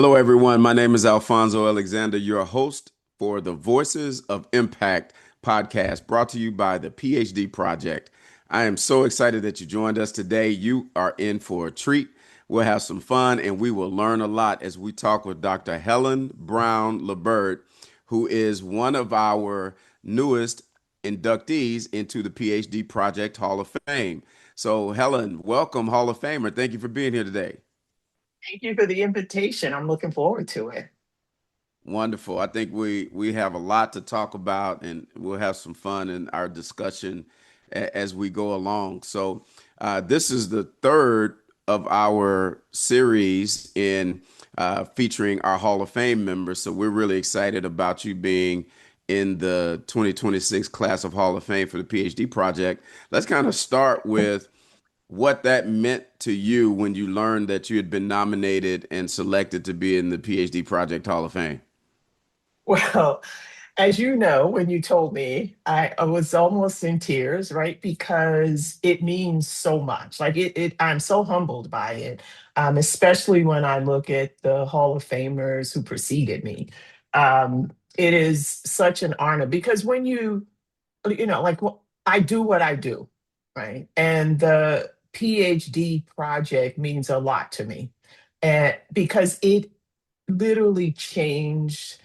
Hello, everyone. My name is Alfonso Alexander, your host for the Voices of Impact podcast, brought to you by the Ph.D. Project. I am so excited that you joined us today. You are in for a treat. We'll have some fun and we will learn a lot as we talk with Dr. Helen Brown-Liburd, who is one of our newest inductees into the Ph.D. Project Hall of Fame. So, Helen, welcome, Hall of Famer. Thank you for being here today. Thank you for the invitation. I'm looking forward to it. Wonderful. I think we have a lot to talk about, and we'll have some fun in our discussion as we go along. So, this is the third of our series in featuring our Hall of Fame members. So, we're really excited about you being in the 2026 class of Hall of Fame for the PhD project. Let's kind of start with what that meant to you when you learned that you had been nominated and selected to be in the PhD Project Hall of Fame. Well, as you know, when you told me, I was almost in tears, right? Because it means so much. I'm so humbled by it, especially when I look at the Hall of Famers who preceded me. It is such an honor because when I do what I do, right? And the PhD project means a lot to me, and because it literally changed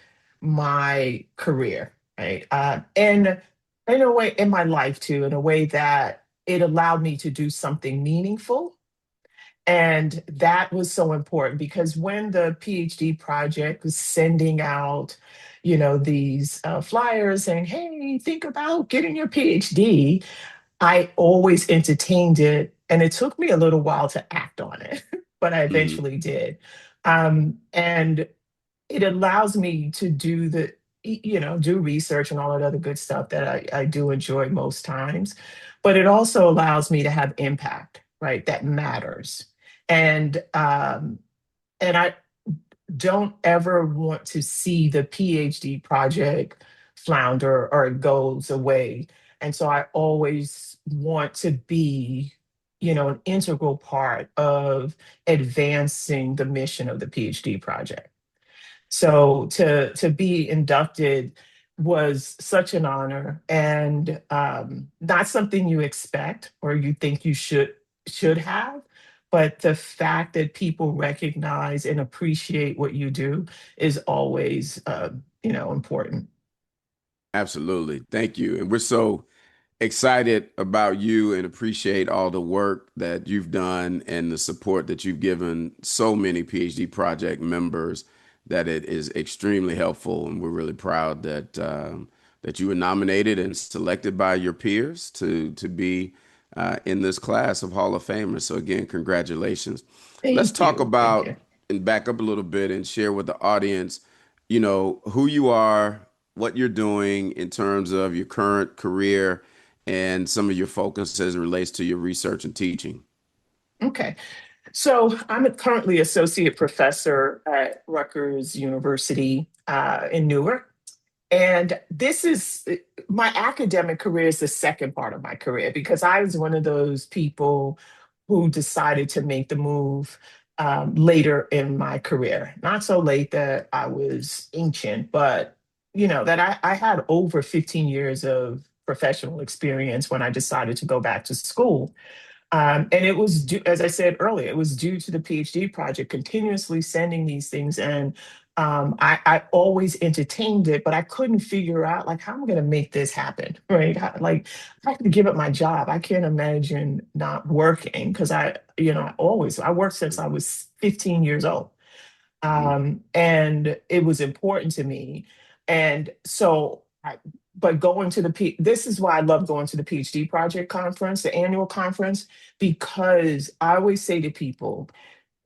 my career, right? And in a way, in my life too, in a way that it allowed me to do something meaningful. And that was so important because when the PhD project was sending out, these flyers saying, hey, think about getting your PhD, I always entertained it. And it took me a little while to act on it, but I Mhm. eventually did. And it allows me to do research and all that other good stuff that I do enjoy most times. But it also allows me to have impact, right? That matters. And and I don't ever want to see the PhD project flounder or it goes away. And so I always want to be, an integral part of advancing the mission of the PhD project. So to be inducted was such an honor and not something you expect or you think you should have, but the fact that people recognize and appreciate what you do is always important. Absolutely. Thank you. And we're so excited about you and appreciate all the work that you've done and the support that you've given so many PhD project members that it is extremely helpful. And we're really proud that that you were nominated and selected by your peers to be in this class of Hall of Famers. So again, congratulations. Let's Thank talk you. Thank about you. and back up a little bit and share with the audience, who you are, what you're doing in terms of your current career and some of your focus as it relates to your research and teaching. Okay. So I'm currently associate professor at Rutgers University in Newark. And this is my academic career is the second part of my career because I was one of those people who decided to make the move later in my career. Not so late that I was ancient, but that I had over 15 years of professional experience when I decided to go back to school. And it was due, as I said earlier, it was due to the PhD project continuously sending these things. And I always entertained it, but I couldn't figure out like how am I going to make this happen, right? I have to give up my job. I can't imagine not working because I worked since I was 15 years old. Mhm. And it was important to me. And so, but going to this is why I love going to the PhD project conference, the annual conference, because I always say to people,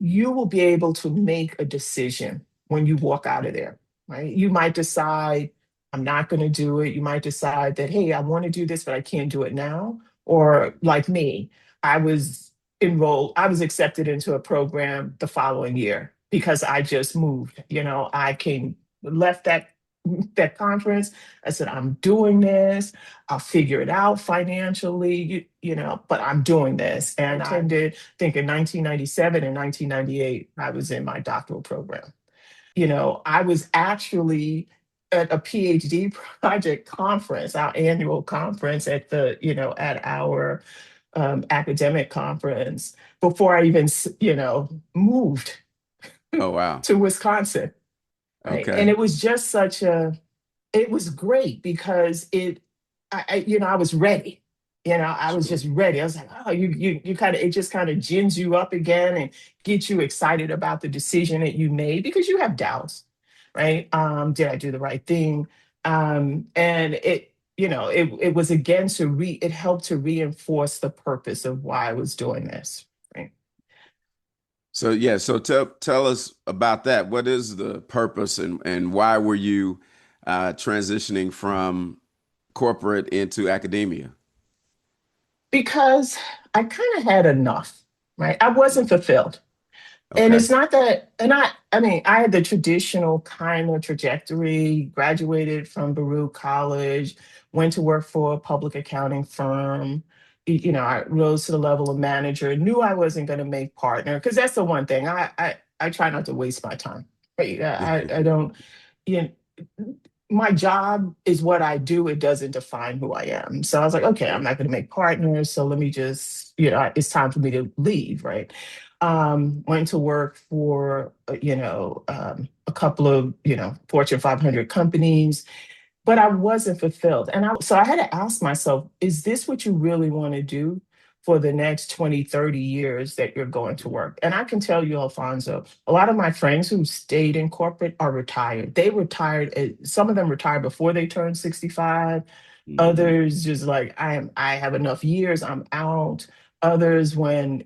you will be able to make a decision when you walk out of there, right? You might decide, I'm not going to do it. You might decide that, hey, I want to do this, but I can't do it now. Or like me, I was accepted into a program the following year because I just moved. Left that conference. I said, I'm doing this. I'll figure it out financially, but I'm doing this. And I attended, I think in 1997 and 1998, I was in my doctoral program. I was actually at a PhD project conference, our annual conference at our academic conference before I even, moved Oh, wow. to Wisconsin. Right. And Okay. it was just it was great because I was ready. I was Sure. just ready. I was like, oh, you kind of, it just kind of gins you up again and gets you excited about the decision that you made because you have doubts, right? Did I do the right thing? And it was again it helped to reinforce the purpose of why I was doing this. Right. So yeah, so tell us about that. What is the purpose and why were you transitioning from corporate into academia? Because I kind of had enough, right? I wasn't fulfilled. And Okay. it's not that, and I mean, I had the traditional kind of trajectory, graduated from Baruch College, went to work for a public accounting firm. I rose to the level of manager, knew I wasn't going to make partner, because that's the one thing I try not to waste my time. Right? I don't, you know, my job is what I do. It doesn't define who I am. So I was like, okay, I'm Sure. not going to make partners. So let me just, it's time for me to leave. Right. Went to work for, a couple of, Fortune 500 companies, but I wasn't fulfilled. So I had to ask myself, is this what you really want to do for the next 20, 30 years that you're going to work? And I can tell you, Alfonso, a lot of my friends who stayed in corporate are retired. They retired, some of them retired before they turned 65. Hmm. Others just like, I have enough years, I'm out. Others when,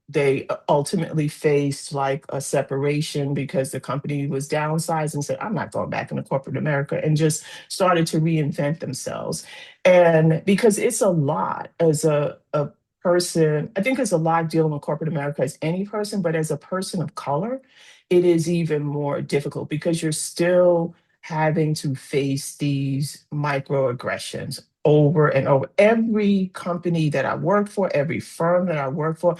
they ultimately faced like a separation because the company was downsized and said, I'm not going back into corporate America, and just started to reinvent themselves. And because it's a lot as a person, I think it's a lot dealing with corporate America as any person, but as a person of color, it is even more difficult because you're still having to face these microaggressions over and over. Every company that I work for, every firm that I worked for,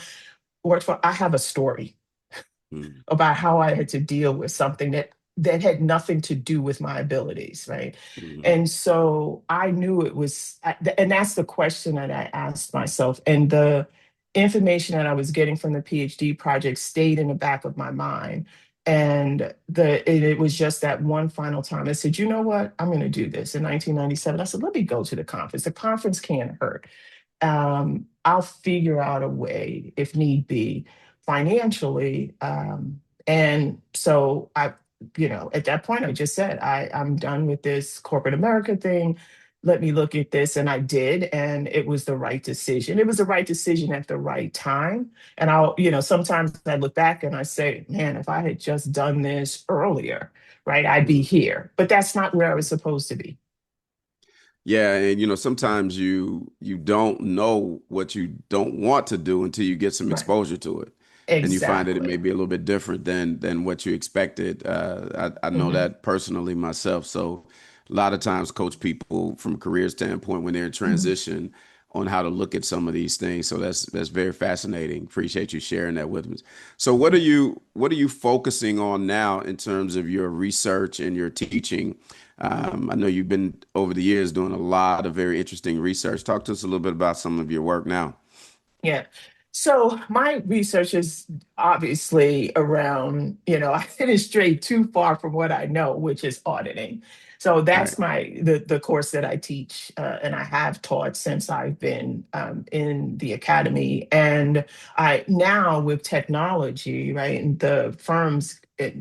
I have a story Hmm. about how I had to deal with something that had nothing to do with my abilities, right? Hmm. And so I knew it was, and that's the question that I asked myself. And the information that I was getting from the PhD project stayed in the back of my mind. And it was just that one final time I said, you know what? I'm going to do this. In 1997, I said, let me go to the conference. The conference can't hurt. I'll figure out a way, if need be, financially. And so at that point, I just said, I'm done with this corporate America thing. Let me look at this. And I did. And it was the right decision. It was the right decision at the right time. And sometimes I look back and I say, man, if I had just done this earlier, right, I'd be Hmm. here. But that's not where I was supposed to be. Yeah, and sometimes you don't know what you don't want to do until you get some Right. exposure to it, and you find that it may Exactly. be a little bit different than what you expected. I know Hmm. that personally myself. So a lot of times, coach people from a career standpoint when they're in Hmm. transition on how to look at some of these things. So that's very fascinating. Appreciate you sharing that with us. So what are you focusing on now in terms of your research and your teaching? I know you've been over the years doing a lot of very interesting research. Talk to us a little bit about some of your work now. Yeah. So my research is obviously around, I didn't stray too far from what I know, which is auditing. So Right. that's the course that I teach, and I have taught since I've been in the academy. And I now with technology, right, and the firms,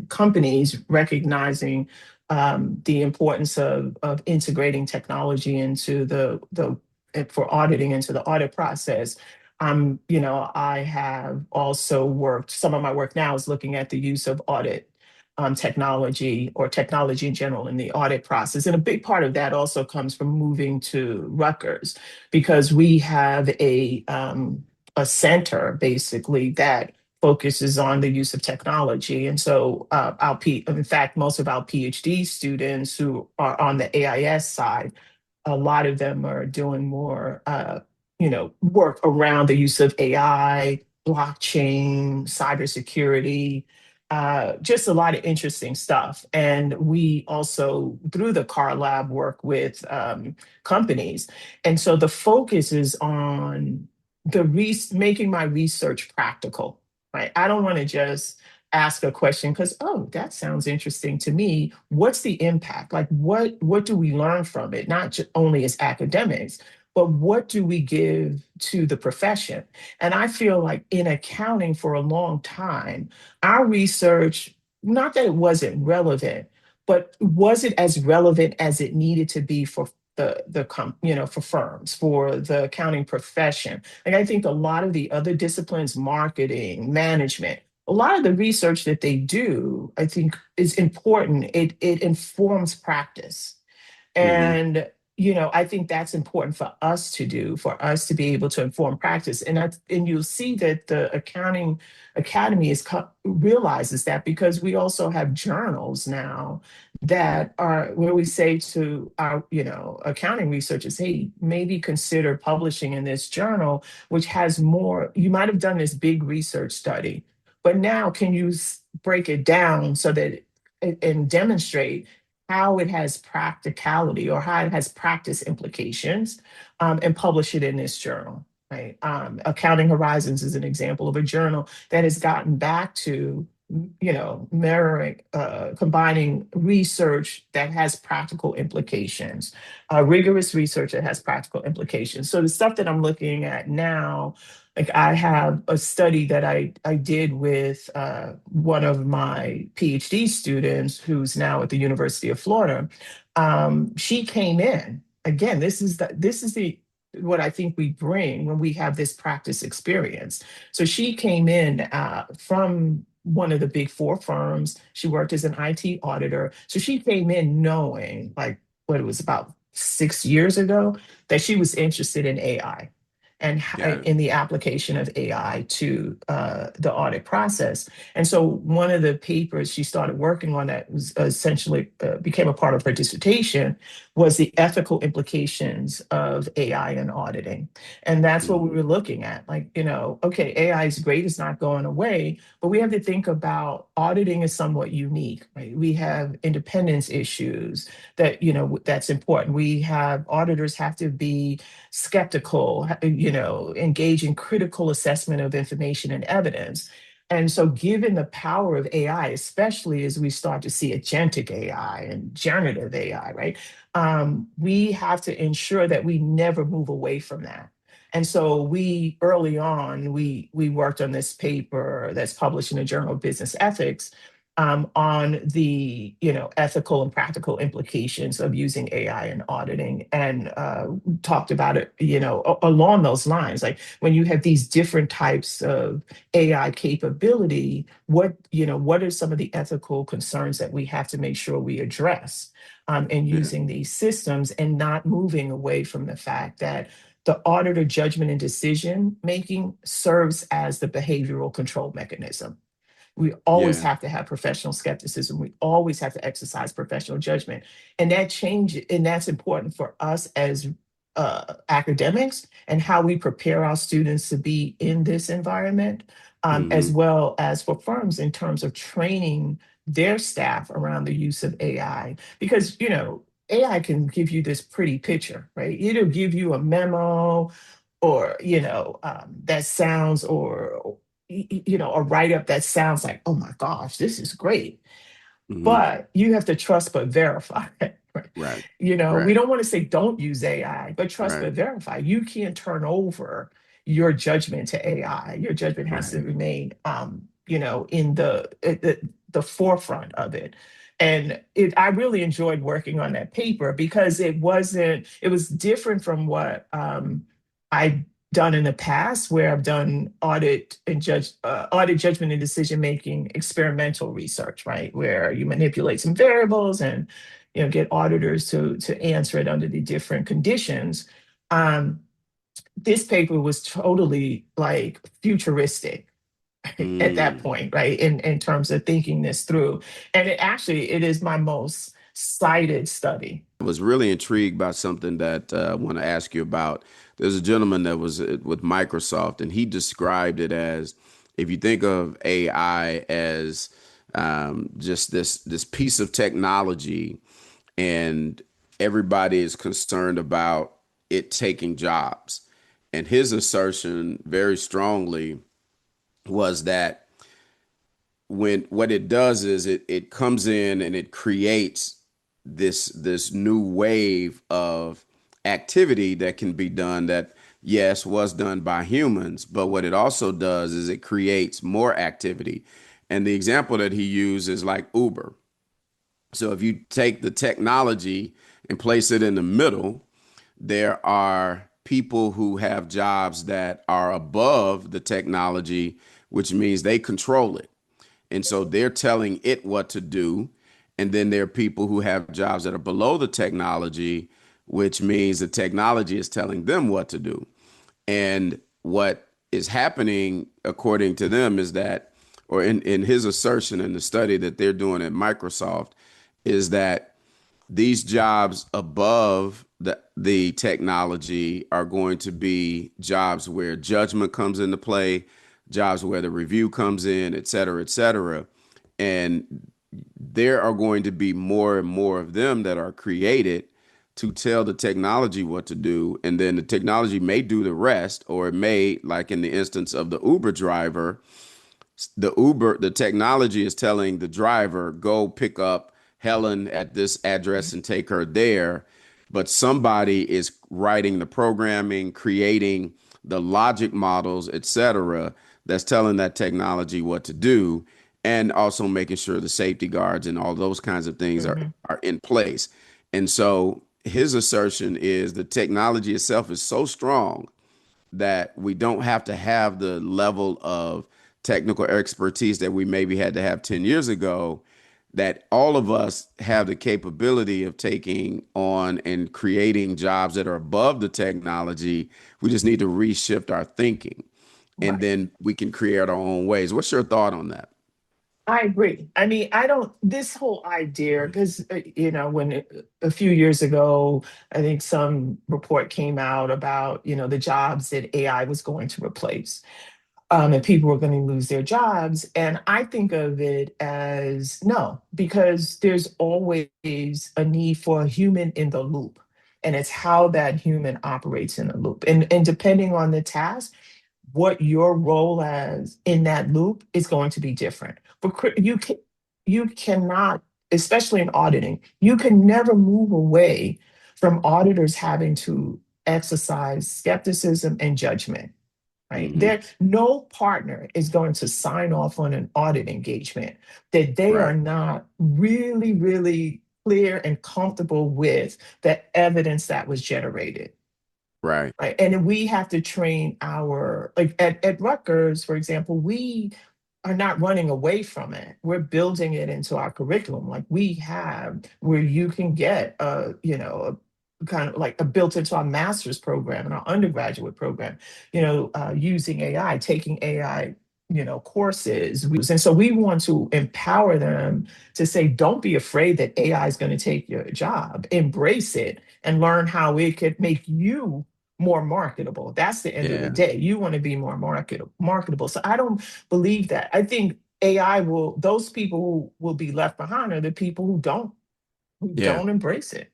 companies recognizing the importance of integrating technology into the for auditing into the audit process. I have also worked, some of my work now is looking at the use of audit technology or technology in general in the audit process. And a big part of that also comes from moving to Rutgers because we have a center basically that focuses on the use of technology. And so in fact, most of our PhD students who are on the AIS side, a lot of them are doing more, work around the use of AI, blockchain, cybersecurity. just a lot of interesting stuff. And we also, through the car lab, work with companies. And so the focus is on making my research practical, right? I don't want to just ask a question because, oh, that sounds interesting to me. What's the impact? Like, what do we learn from it? Not only as academics, but what do we give to the profession? And I feel like in accounting for a long time, our research, not that it wasn't relevant, but was it as relevant as it needed to be for for firms, for the accounting profession? Like I think a lot of the other disciplines, marketing, management, a lot of the research that they do, I think is important. It informs practice. Hmm. And I think that's important for us to do, for us to be able to inform practice. And you'll see that the accounting academy realizes that, because we also have journals now Right. that are where we say to our accounting researchers, hey, maybe consider publishing in this journal, which has more. You might have done this big research study, but now can you break it down so that and demonstrate how it has practicality or how it has practice implications, and publish it in this journal, right? Accounting Horizons is an example of a journal that has gotten back to, mirroring, combining research that has practical implications, rigorous research that has practical implications. So the stuff that I'm looking at now, like I have a study that I did with one of my PhD students who's now at the University of Florida. She came in again. This is the what I think we bring when we have this practice experience. So she came in from one of the big four firms. She worked as an IT auditor. So she came in knowing, like, what it was about 6 years ago, that she was interested in AI and Got it. in the application of AI to the audit process. And so one of the papers she started working on that was essentially became a part of her dissertation was the ethical implications of AI in auditing. And that's what we Hmm. were looking at. Like, okay, AI is great, it's not going away, but we have to think about auditing is somewhat unique, right? We have independence issues that's important. We have auditors have to be skeptical, engage in critical assessment of information and evidence. And so, given the power of AI, especially as we start to see agentic AI and generative AI, right? We have to ensure that we never move away from that. And so, we early on we worked on this paper that's published in the Journal of Business Ethics, on the ethical and practical implications of using AI in auditing, and talked about it along those lines. Like when you have these different types of AI capability, what are some of the ethical concerns that we have to make sure we address in Yeah. using these systems, and not moving away from the fact that the auditor judgment and decision making serves as the behavioral control mechanism. We always Yeah. have to have professional skepticism. We always have to exercise professional judgment. And that's important for us as academics, and how we prepare our students to be in this environment, as Hmm. well as for firms in terms of training their staff around the use of AI. Because, AI can give you this pretty picture, right? It'll give you a memo, or that sounds, or a write-up that sounds like, oh my gosh, this is great, Hmm. but you have to trust but verify. Right? Right. We Right. don't want to say don't use AI, but trust Right. but verify. You can't turn over your judgment to AI. Your judgment has to Right. remain, in the forefront of it. And I really enjoyed working on that paper, because it was different from what I done in the past, where I've done audit judgment and decision making experimental research, right, where you manipulate some variables and get auditors to answer it under the different conditions. Um, this paper was totally like futuristic at that Mm. point, right, in terms of thinking this through. And it is my most cited study. I was really intrigued by something that I want to ask you about. There's a gentleman that was with Microsoft, and he described it as, if you think of AI as just this piece of technology, and everybody is concerned about it taking jobs. And his assertion very strongly was that when what it does is it comes in and it creates this new wave of activity that can be done that yes was done by humans, but what it also does is it creates more activity. And the example that he used is like Uber. So if you take the technology and place it in the middle, there are people who have jobs that are above the technology, which means they control it. And so they're telling it what to do. And then there are people who have jobs that are below the technology, which means the technology is telling them what to do. And what is happening, according to them, is that, or in his assertion in the study that they're doing at Microsoft, is that these jobs above the technology are going to be jobs where judgment comes into play, jobs where the review comes in, et cetera, et cetera. And there are going to be more and more of them that are created to tell the technology what to do. And then the technology may do the rest, or it may, like in the instance of the Uber driver, the technology is telling the driver, go pick up Helen at this address and take her there. But somebody is writing the programming, creating the logic models, etc., that's telling that technology what to do, and also making sure the safety guards and all those kinds of things Hmm. are in place. And so his assertion is the technology itself is so strong that we don't have to have the level of technical expertise that we maybe had to have 10 years ago, that all of us have the capability of taking on and creating jobs that are above the technology. We just need to reshift our thinking, and Right. then we can create our own ways. What's your thought on that? I agree. I mean, I don't, this whole idea, because, a few years ago, I think some report came out about, the jobs that AI was going to replace, and people were going to lose their jobs. And I think of it as no, because there's always a need for a human in the loop. And it's how that human operates in the loop. And depending on the task, what your role as in that loop is going to be different. But you cannot, especially in auditing, you can never move away from auditors having to exercise skepticism and judgment. Right? Hmm. There, no partner is going to sign off on an audit engagement that they are Right, not really, really clear and comfortable with the evidence that was generated. right. Right. And we have to train our, like at Rutgers, for example, we are not running away from it. We're building it into our curriculum. Like we have where you can get a kind of like a built into our master's program and our undergraduate program, using AI, taking AI, courses. And so we want to empower them to say, don't be afraid that AI is going to take your job. Embrace it and learn how it could make you more marketable. That's the end of the Yeah, day. You want to be more marketable. So I don't believe that. I think AI will, those people who will be left behind are the people who yeah. don't embrace it.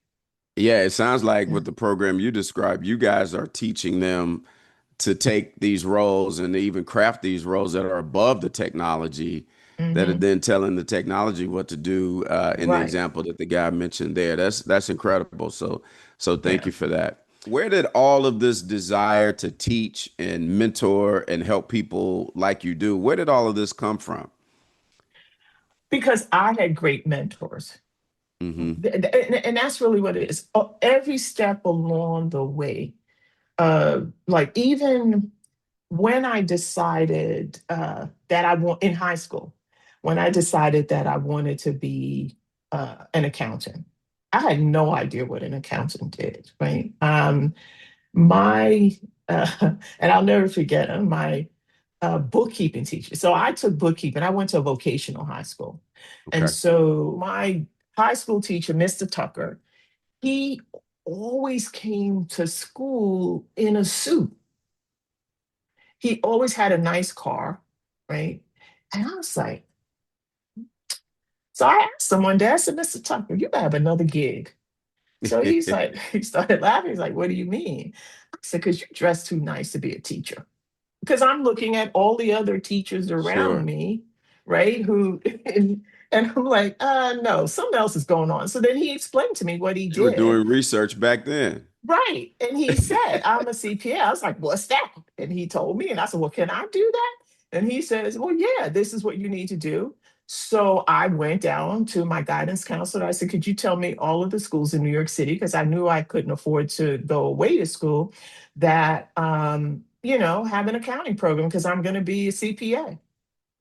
Yeah, it sounds like Yeah. with the program you described, you guys are teaching them to take these roles and even craft these roles that are above the technology, that are Hmm. then telling the technology what to do, in the Right. example that the guy mentioned there. That's incredible. So thank Yeah. you for that. Where did all of this desire to teach and mentor and help people like you do, where did all of this come from? Because I had great mentors. Hmm. And that's really what it is. Every step along the way, like even when I decided that I want in high school, when I decided that I wanted to be an accountant, I had no idea what an accountant did. Right? My and I'll never forget my bookkeeping teacher. So I took bookkeeping. I went to a vocational high school, and Okay. so my high school teacher, Mr. Tucker, he always came to school in a suit. He always had a nice car, right? And I was like, So I asked him one day, I said, Mr. Tucker, you have another gig. So he's like, he started laughing. He's like, what do you mean? I said, because you dress too nice to be a teacher. Because I'm looking at all the other teachers around Sure. me, right? Who, and I'm like, no, something else is going on. So then he explained to me what he You were did. doing research back then. Right. And he said, I'm a CPA. I was like, what's that? And he told me, and I said, well, can I do that? And he says, well, yeah, this is what you need to do. So I went down to my guidance counselor. I said, could you tell me all of the schools in New York City? Because I knew I couldn't afford to go away to school that, have an accounting program because I'm going to be a CPA.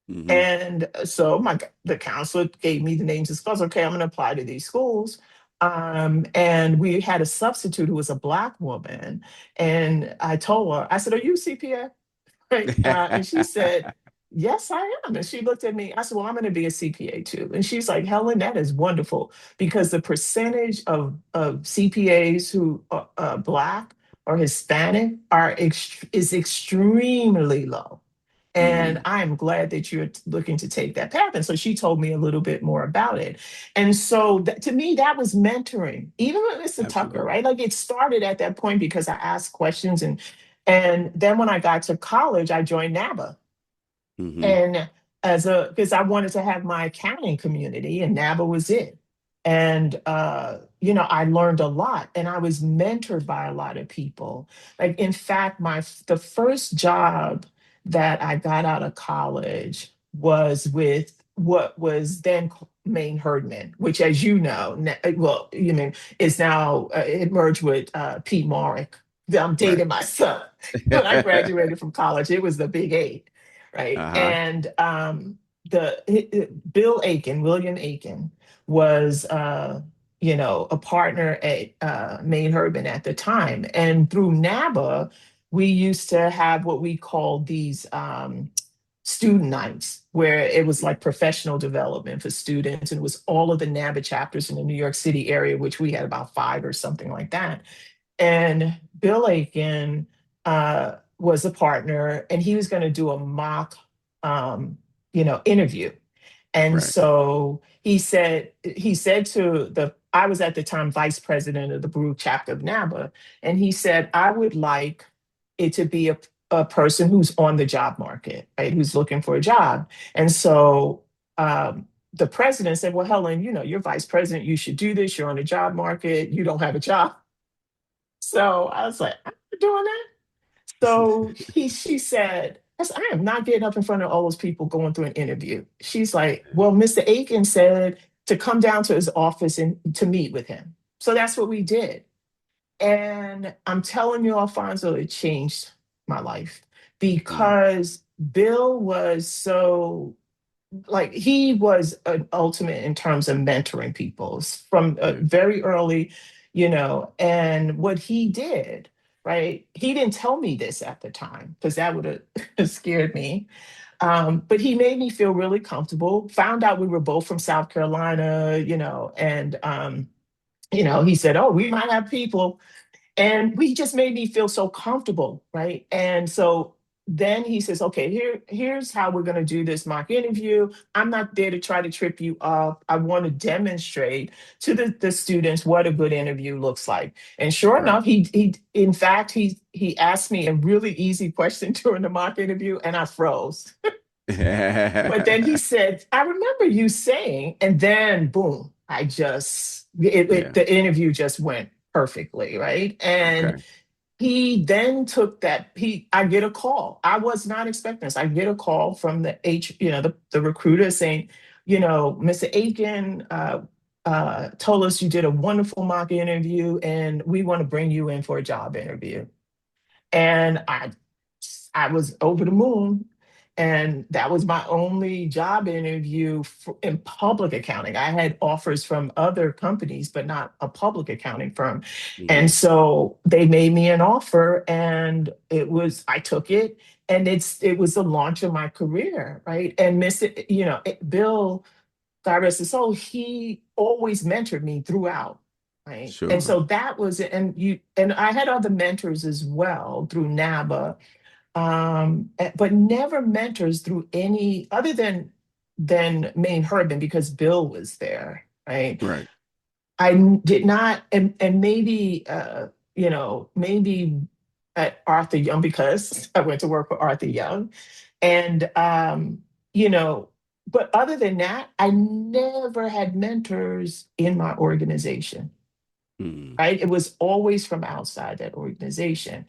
Hmm. And so the counselor gave me the names of schools. Okay, I'm going to apply to these schools. And we had a substitute who was a Black woman. And I told her, I said, are you a CPA? Right. And she said, yes, I am. And she looked at me. I said, well, I'm going to be a CPA too. And she's like, Helen, that is wonderful because the percentage of CPAs who are Black or Hispanic is extremely low. And Hmm. I am glad that you're looking to take that path. And so she told me a little bit more about it. And so to me, that was mentoring, even with Mr. Tucker, Absolutely. right? Like it started at that point because I asked questions. And then when I got to college, I joined NABA. Hmm. And because I wanted to have my accounting community, and NABA was it. And I learned a lot, and I was mentored by a lot of people. Like, in fact, the first job that I got out of college was with what was then Maine Herdman, which, as you know, well, you mean is now it merged with Pete Morrick. I'm Right. dating myself. When I graduated from college, it was the Big Eight, right? Uh-huh. And Bill Aiken, William Aiken, was a partner at Maine Herdman at the time, and through NABA, we used to have what we called these student nights, where it was like professional development for students, and it was all of the NABA chapters in the New York City area, which we had about five or something like that. And Bill Aiken was a partner, and he was going to do a mock, interview. And Right. so he said I was at the time vice president of the Baruch chapter of NABA, and he said, I would like it to be a person who's on the job market, right? Who's looking for a job. And so the president said, well, Helen, you're vice president. You should do this. You're on the job market. You don't have a job. So I was like, I'm not doing that. So she said, I am not getting up in front of all those people going through an interview. She's like, well, Mr. Aiken said to come down to his office and to meet with him. So that's what we did. And I'm telling you, Alfonso, it changed my life Mm. because Bill was so, like, he was an ultimate in terms of mentoring people from Yeah. very early, and what he did, right? He didn't tell me this at the time because that would have scared me. But he made me feel really comfortable. Found out we were both from South Carolina, and he said, "Oh, we might have people," and we just made me feel so comfortable, right? And so then he says, okay, here's how we're going to do this mock interview. I'm not there to try to trip you up. I want to demonstrate to the students what a good interview looks like. And sure Right. enough, he in fact he asked me a really easy question during the mock interview, and I froze. But then he said, I remember you saying, and then boom, Yeah. the interview just went perfectly, right? And Okay. he then took I get a call. I was not expecting this. I get a call from the recruiter saying, Mr. Aiken told us you did a wonderful mock interview and we want to bring you in for a job interview. And I was over the moon. And that was my only job interview in public accounting. I had offers from other companies, but not a public accounting firm. And Hmm. so they made me an offer, and I took it, and it was the launch of my career, right? And Bill, God rest his soul, he always mentored me throughout, right? And Sure. so that was it. And I had other mentors as well through NABA, but never mentors through any other than than Maine Herdman because Bill was there, right? Right. Did not, and maybe, maybe at Arthur Young because I went to work for Arthur Young, and you know, but other than that, I never had mentors in my organization. Mm. Right? It was always from outside that organization.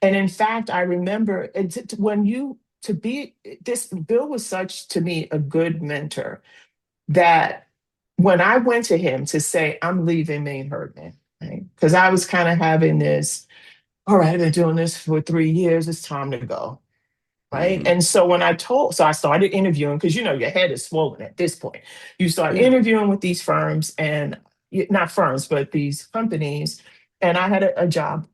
And in fact, I remember when you to be this Bill was such to me a good mentor that when I went to him to say, I'm leaving Maine Herdman, right? Because I was kind of having this, all right, I've been doing this for 3 years, it's time to go. Right. Hmm. And so so I started interviewing because, your head is swollen at this point. You start Yeah. interviewing with these firms and not firms, but these companies. And I had a job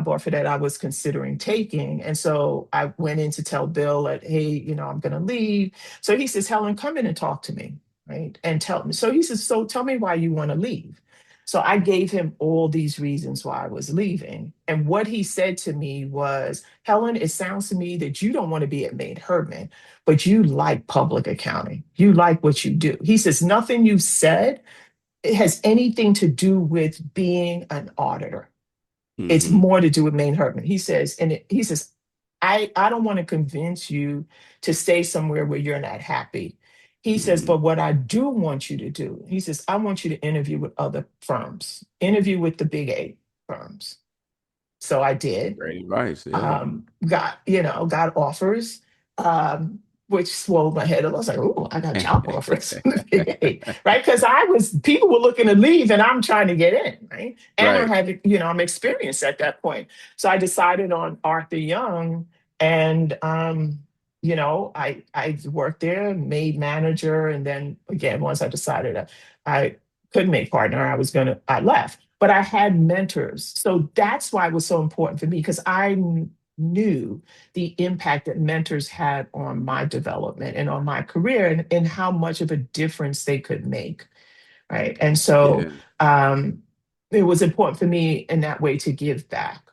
offer that I was considering taking. And so I went in to tell Bill that, hey, I'm going to leave. So he says, Helen, come in and talk to me. Right. And tell me. So he says, so tell me why you want to leave. So I gave him all these reasons why I was leaving. And what he said to me was, Helen, it sounds to me that you don't want to be at Maine Herdman, but you like public accounting. You like what you do. He says, nothing you said has anything to do with being an auditor. It's Hmm. more to do with Maine Herdman. He says, I don't want to convince you to stay somewhere where you're not happy. He says, Hmm. but what I do want you to do, he says, I want you to interview with other firms, interview with the big eight firms. So I did. Great advice. Yeah. Got offers, which swelled my head. I was like, oh, I got job offers from the Big Eight, right? Because people were looking to leave and I'm trying to get in, right? And Right. I'm experienced at that point. So I decided on Arthur Young and, I worked there, made manager. And then again, once I decided I couldn't make partner, I left. But I had mentors. So that's why it was so important for me because I knew the impact that mentors had on my development and on my career and how much of a difference they could make. Right. And so Yeah. um, it was important for me in that way to give back.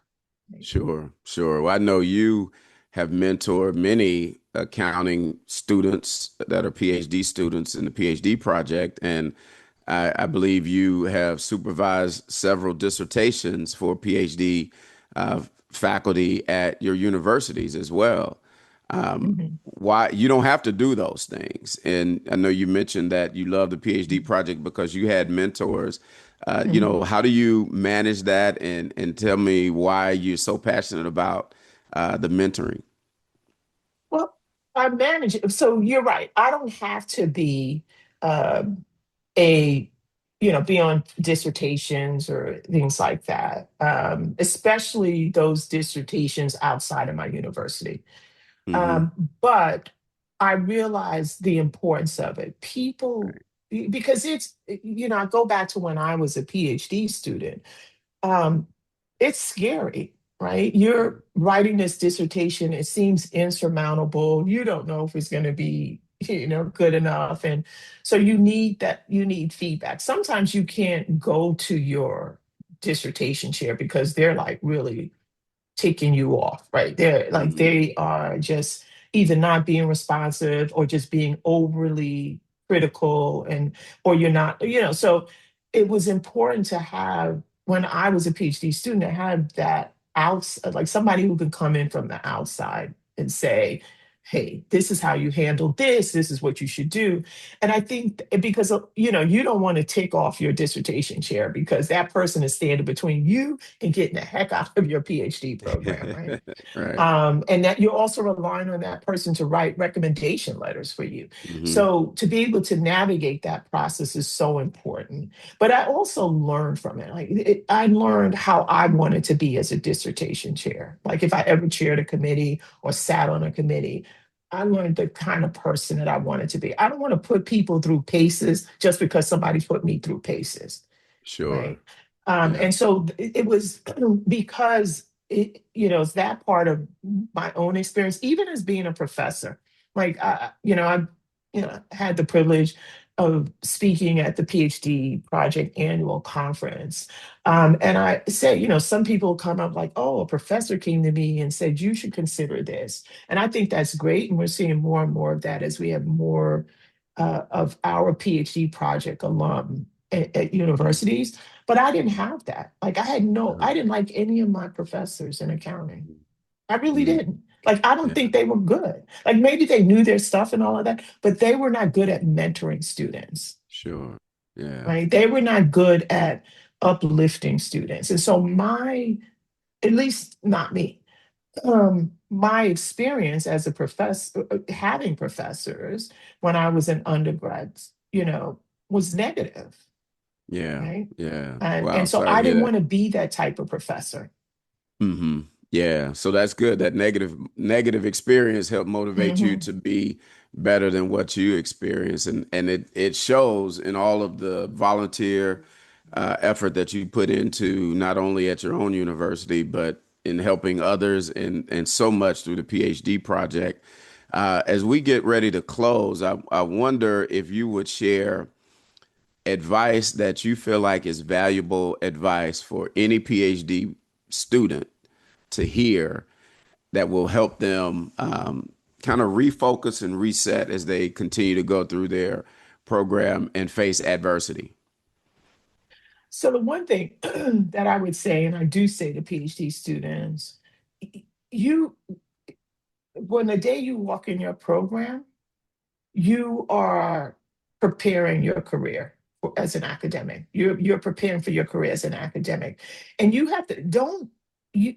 Sure. Sure. Well, I know you have mentored many accounting students that are PhD students in the PhD project, and I believe you have supervised several dissertations for PhD faculty at your universities as well. Mhm. Why you don't have to do those things? And I know you mentioned that you love the PhD project because you had mentors. Mhm. How do you manage that? And tell me why you're so passionate about the mentoring. Well, I manage it. So you're right. I don't have to be um, a be on dissertations or things like that, especially those dissertations outside of my university. Hmm. But I realized the importance of it. People, because I go back to when I was a PhD student. um, it's scary, right? You're writing this dissertation, it seems insurmountable. You don't know if it's going to be, good enough. And so you need feedback. Sometimes you can't go to your dissertation chair because they're like really ticking you off, right? They're like Hmm. they are just either not being responsive or just being overly critical and or you're not, so it was important to have when I was a PhD student to have that outside, like somebody who can come in from the outside and say, hey, this is how you handle this is what you should do. And I think because you don't want to take off your dissertation chair because that person is standing between you and getting the heck out of your PhD program, right? Right. And that you're also relying on that person to write recommendation letters for you. Hmm. So to be able to navigate that process is so important. But I also learned from it. I learned how I wanted to be as a dissertation chair. Like if I ever chaired a committee or sat on a committee, I learned the kind of person that I wanted to be. I don't want to put people through paces just because somebody put me through paces, Sure. right? Yeah. And so it was because it's that part of my own experience, even as being a professor. Like I had the privilege of speaking at the PhD project annual conference. And I say, some people come up like, oh, a professor came to me and said, you should consider this. And I think that's great. And we're seeing more and more of that as we have more of our PhD project alum at universities, but I didn't have that. Like I didn't like any of my professors in accounting. I really Mm, didn't. Like I don't yeah, think they were good. Like maybe they knew their stuff and all of that, but they were not good at mentoring students, sure. Yeah, right? They were not good at uplifting students. And so at least not me, my experience as a professor, having professors when I was in undergrad, was negative, yeah, right? yeah. And Wow, so sorry to I hear didn't that. want to be that type of professor. Hmm. Yeah, so that's good. That negative experience helped motivate you Hmm. to be better than what you experience, and it shows in all of the volunteer effort that you put into not only at your own university but in helping others and so much through the PhD project. As we get ready to close, I wonder if you would share advice that you feel like is valuable advice for any PhD student to hear that will help them kind of refocus and reset as they continue to go through their program and face adversity. So the one thing that I would say, and I do say to PhD students, you, when the day you walk in your program, you are preparing your career as an academic. You're preparing for your career as an academic, and you have to don't you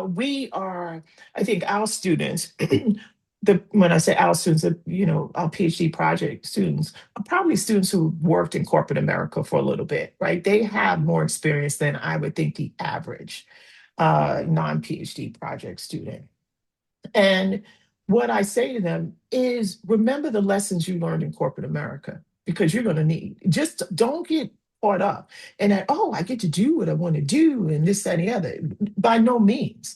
we are. I think our students. When I say our students, our PhD project students are probably students who worked in corporate America for a little bit, right? They have more experience than I would think the average Hmm. non-PhD project student. And what I say to them is remember the lessons you learned in corporate America because you're going to need, just don't get caught up and that, oh, I get to do what I want to do and this, that, and the other. By no means.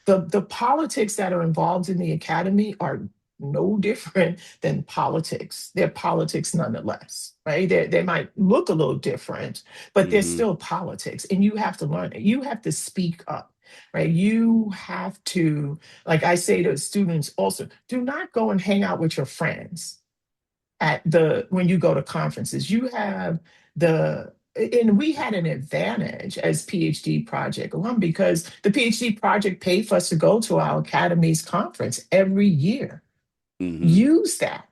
The politics that are involved in the academy are no different than politics. They're politics nonetheless, right? They might look a little different, but they're Hmm. still politics. And you have to learn it. You have to speak up, right? You have to, like I say to students also, do not go and hang out with your friends when you go to conferences. You have the and we had an advantage as PhD project alum because the PhD project paid for us to go to our academy's conference every year. Hmm. Use that.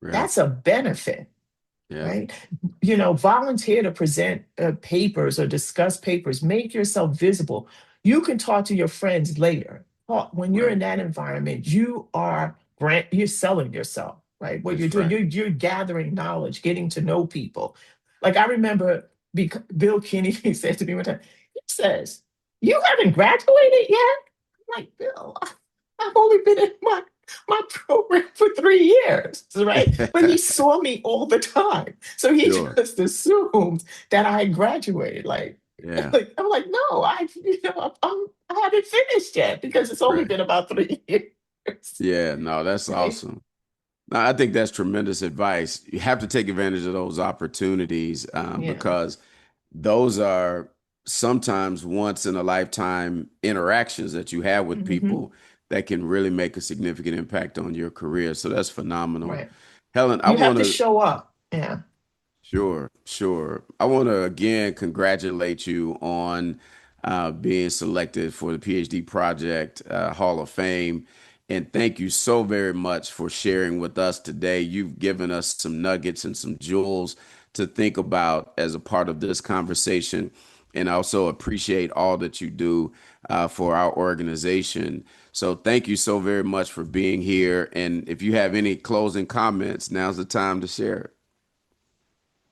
Right. That's a benefit, Yeah. right? Volunteer to present papers or discuss papers. Make yourself visible. You can talk to your friends later. When you're in Right. that environment, you're selling yourself, right? What you're That's doing, right. you're gathering knowledge, getting to know people. Like I remember Bill Kinney said to me one time, he says, "You haven't graduated yet?" I'm like, Bill, I've only been in my program for 3 years, right? But he saw me all the time. So he Sure. just assumed that I had graduated. Yeah. I'm like, no, I haven't finished yet because it's only Right. been about 3 years. Yeah. No, that's Right? awesome. No, I think that's tremendous advice. You have to take advantage of those opportunities Yeah. because those are sometimes once in a lifetime interactions that you have with Hmm. people that can really make a significant impact on your career. So that's phenomenal. Right. Helen, I You have want to to show up. Yeah. Sure, sure. I want to again congratulate you on being selected for the PhD Project Hall of Fame. And thank you so very much for sharing with us today. You've given us some nuggets and some jewels to think about as a part of this conversation. And I also appreciate all that you do for our organization. So thank you so very much for being here. And if you have any closing comments, now's the time to share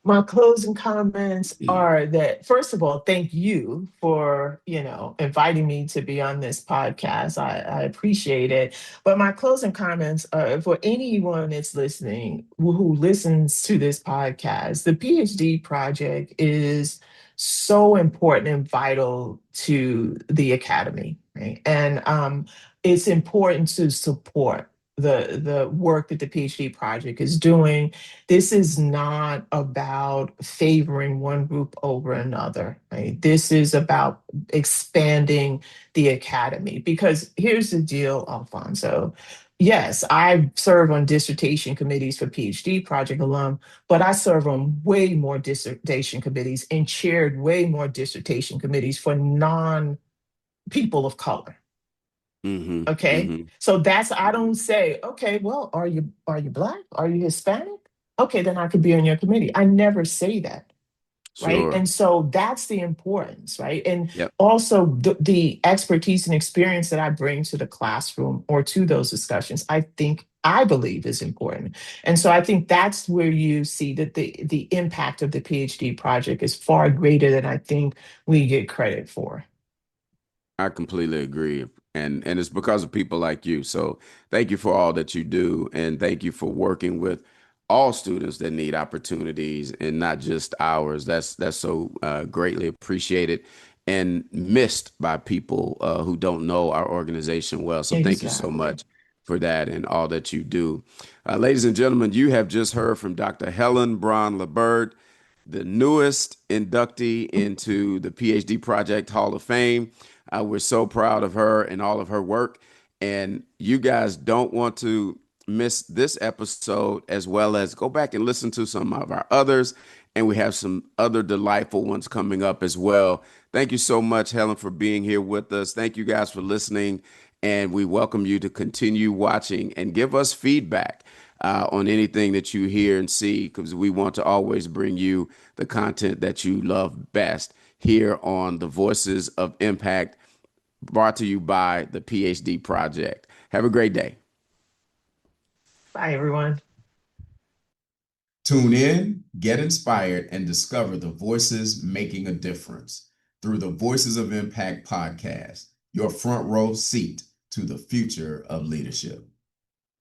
My closing comments it. are that first of all, thank you for inviting me to be on this podcast. I appreciate it. But my closing comments are for anyone that's listening who listens to this podcast. The PhD project is so important and vital to the academy, right? And it's important to support the work that the PhD project is doing. This is not about favoring one group over another, right? This is about expanding the academy. Because here's the deal, Alfonso. Yes, I serve on dissertation committees for PhD project alum, but I serve on way more dissertation committees and chaired way more dissertation committees for non people of color. Mm-hmm. Okay. Mm-hmm. So that's, I Mm-hmm. don't say, okay, well, are you black? Are you Hispanic? Okay, then I could be on your committee. I never say that. Right. Sure. And so that's the importance, right? And Yep. also the expertise and experience that I bring to the classroom or to those discussions, I believe is important. And so I think that's where you see that the impact of the PhD project is far greater than I think we get credit for. I completely agree. And it's because of people like you. So thank you for all that you do. And thank you for working with all students that need opportunities and not just ours. That's so greatly appreciated and missed by people who don't know our organization well. So thank you so Exactly. much for that and all that you do. Ladies and gentlemen, you have just heard from Dr. Helen Brown-Liburd, the newest inductee into the PhD Project Hall of Fame. We're so proud of her and all of her work. And you guys don't want to miss this episode, as well as go back and listen to some of our others. And we have some other delightful ones coming up as well. Thank you so much, Helen, for being here with us. Thank you guys for listening. And we welcome you to continue watching and give us feedback on anything that you hear and see, because we want to always bring you the content that you love best here on the Voices of Impact, brought to you by the PhD Project. Have a great day. Bye, everyone. Tune in, get inspired, and discover the voices making a difference through the Voices of Impact podcast, your front row seat to the future of leadership.